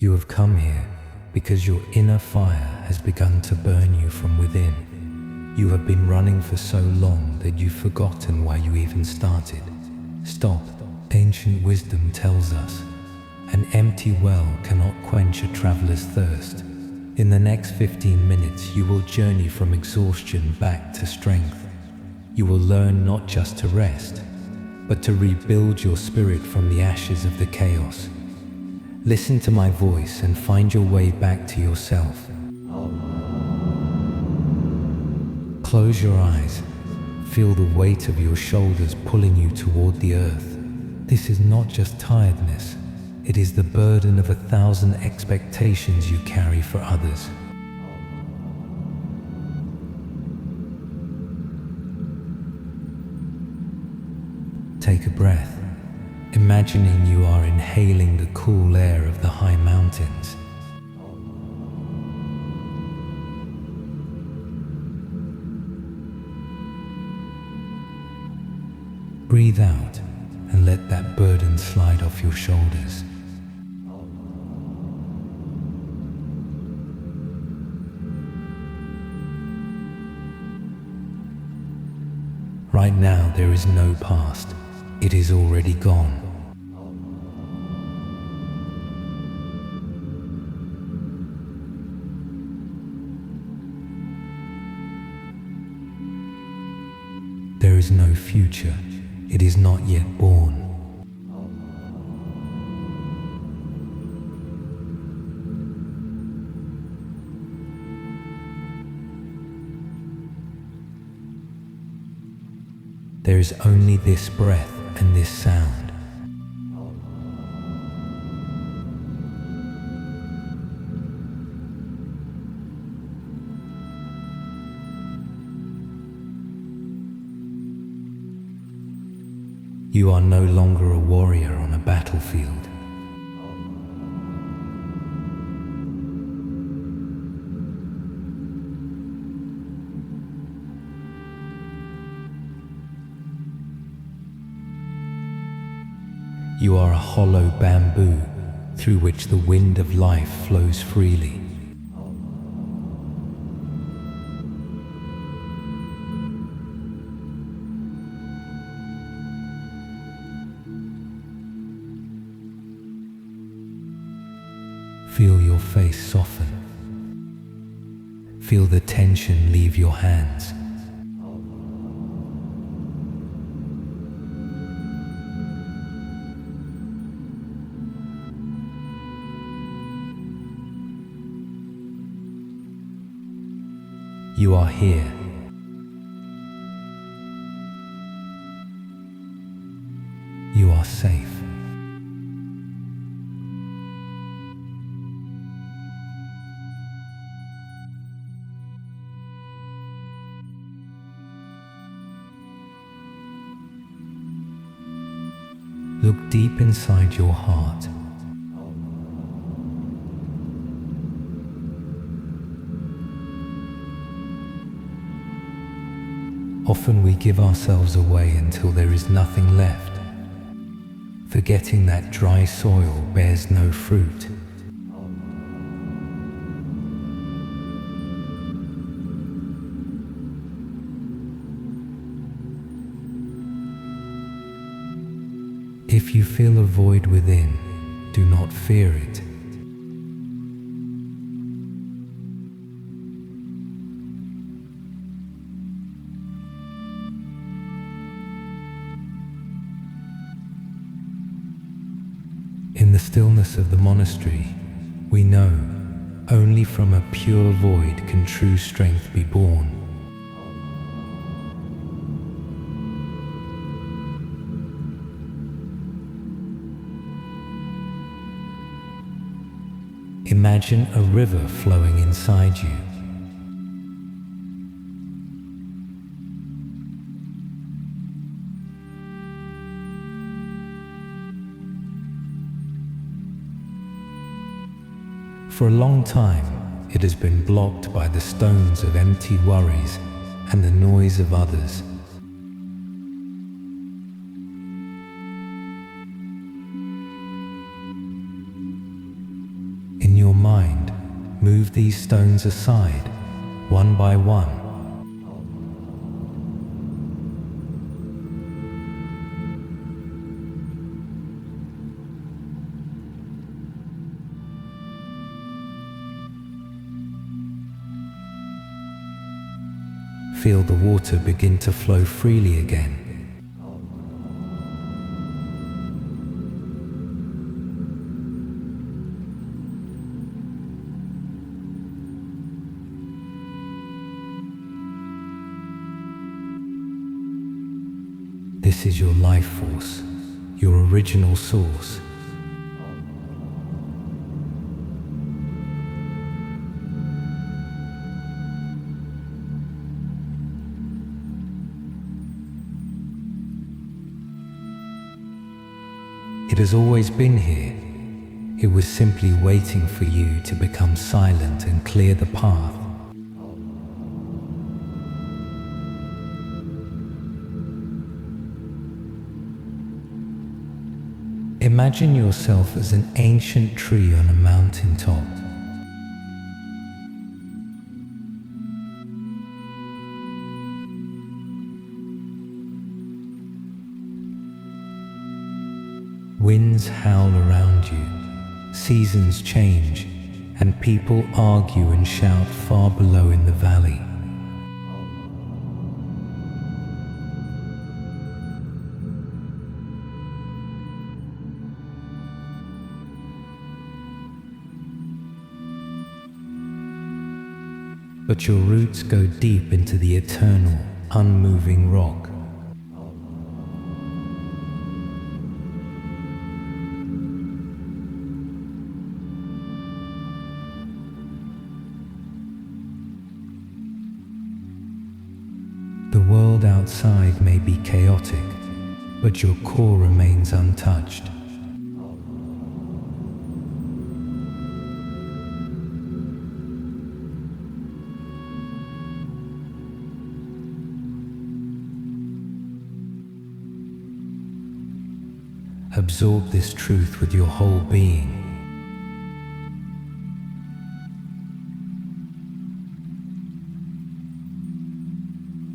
You have come here because your inner fire has begun to burn you from within. You have been running for so long that you've forgotten why you even started. Stop. Ancient wisdom tells us, an empty well cannot quench a traveler's thirst. In the next 15 minutes, you will journey from exhaustion back to strength. You will learn not just to rest, but to rebuild your spirit from the ashes of the chaos. Listen to my voice and find your way back to yourself. Close your eyes. Feel the weight of your shoulders pulling you toward the earth. This is not just tiredness. It is the burden of 1,000 expectations you carry for others. Take a breath, imagining you are inhaling the cool air of the high mountains. Breathe out and let that burden slide off your shoulders. Right now, there is no past. It is already gone. There is no future. It is not yet born. There is only this breath and this sound. You are no longer a warrior on a battlefield. You are a hollow bamboo through which the wind of life flows freely. Feel your face soften. Feel the tension leave your hands. You are here. You are safe. Look deep inside your heart. Often we give ourselves away until there is nothing left, forgetting that dry soil bears no fruit. If you feel a void within, do not fear it. In the stillness of the monastery, we know only from a pure void can true strength be born. Imagine a river flowing inside you. For a long time, it has been blocked by the stones of empty worries and the noise of others. Move these stones aside, one by one. Feel the water begin to flow freely again. This is your life force, your original source. It has always been here. It was simply waiting for you to become silent and clear the path. Imagine yourself as an ancient tree on a mountaintop. Winds howl around you, seasons change, and people argue and shout far below in the valley. But your roots go deep into the eternal, unmoving rock. The world outside may be chaotic, but your core remains untouched. Absorb this truth with your whole being.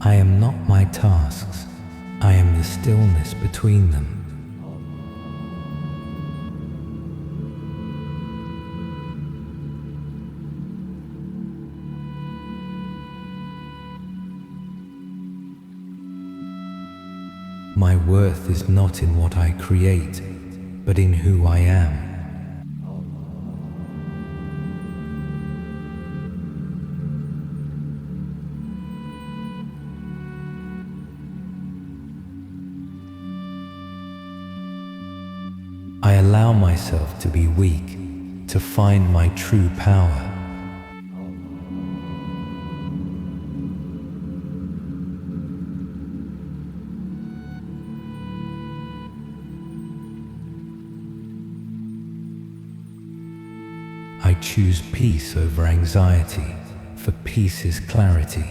I am not my tasks, I am the stillness between them. My worth is not in what I create, but in who I am. I allow myself to be weak, to find my true power. I choose peace over anxiety, for peace is clarity.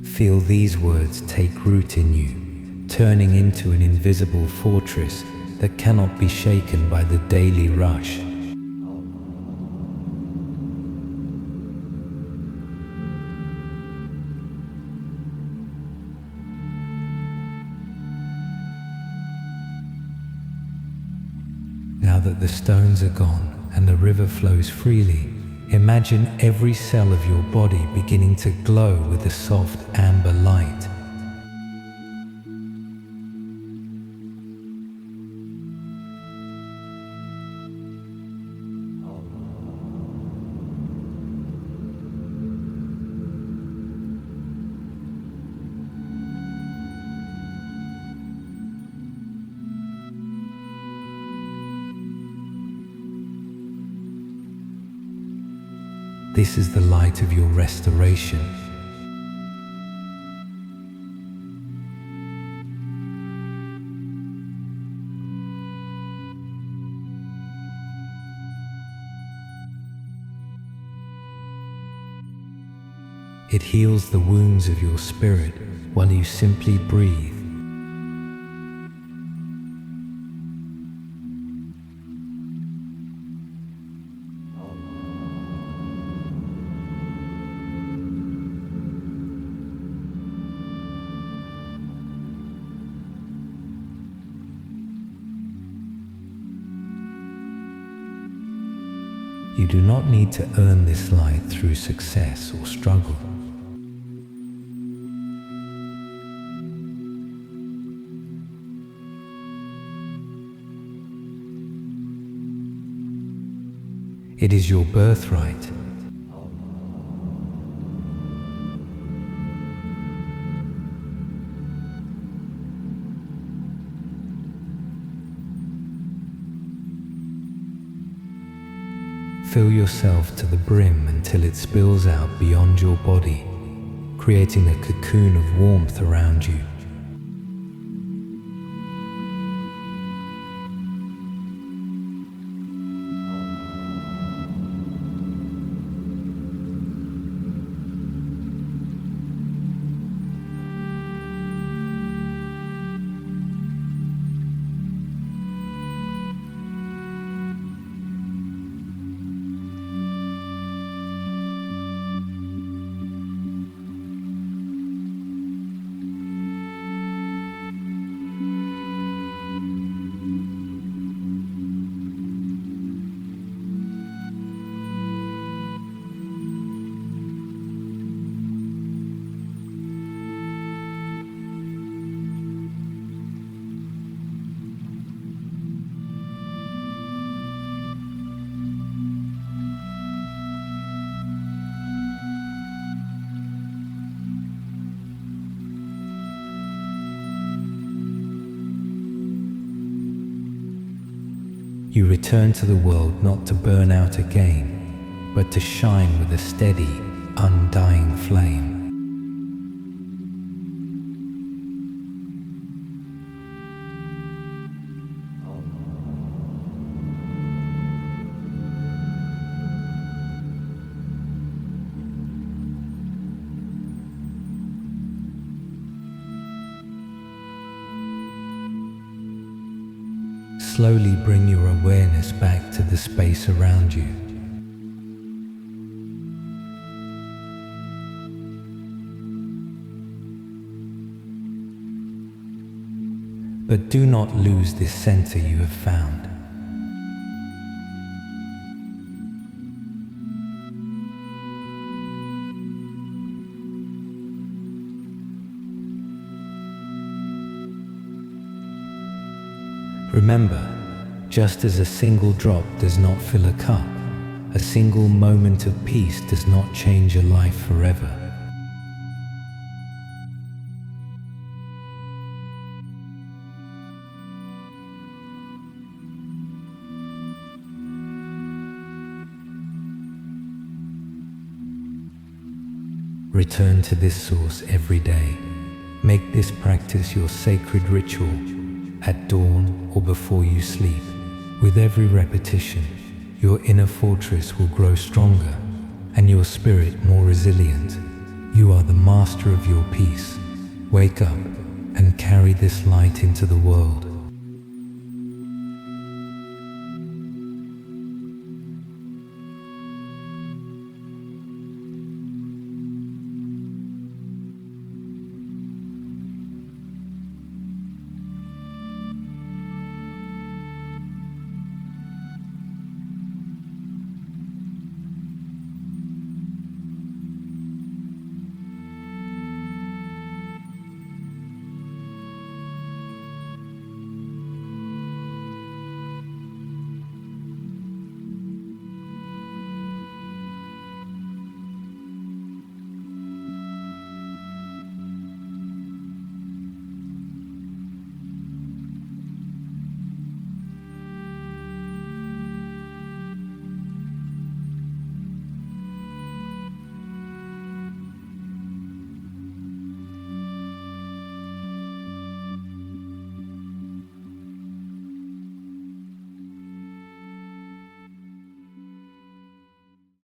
Feel these words take root in you, turning into an invisible fortress that cannot be shaken by the daily rush. Now that the stones are gone and the river flows freely, imagine every cell of your body beginning to glow with a soft amber light. This is the light of your restoration. It heals the wounds of your spirit while you simply breathe. You do not need to earn this light through success or struggle. It is your birthright. Fill yourself to the brim until it spills out beyond your body, creating a cocoon of warmth around you. You return to the world not to burn out again, but to shine with a steady, undying flame. Slowly bring your awareness back to the space around you. But do not lose this center you have found. Remember, just as a single drop does not fill a cup, a single moment of peace does not change a life forever. Return to this source every day. Make this practice your sacred ritual. At dawn or before you sleep. With every repetition, your inner fortress will grow stronger and your spirit more resilient. You are the master of your peace. Wake up and carry this light into the world.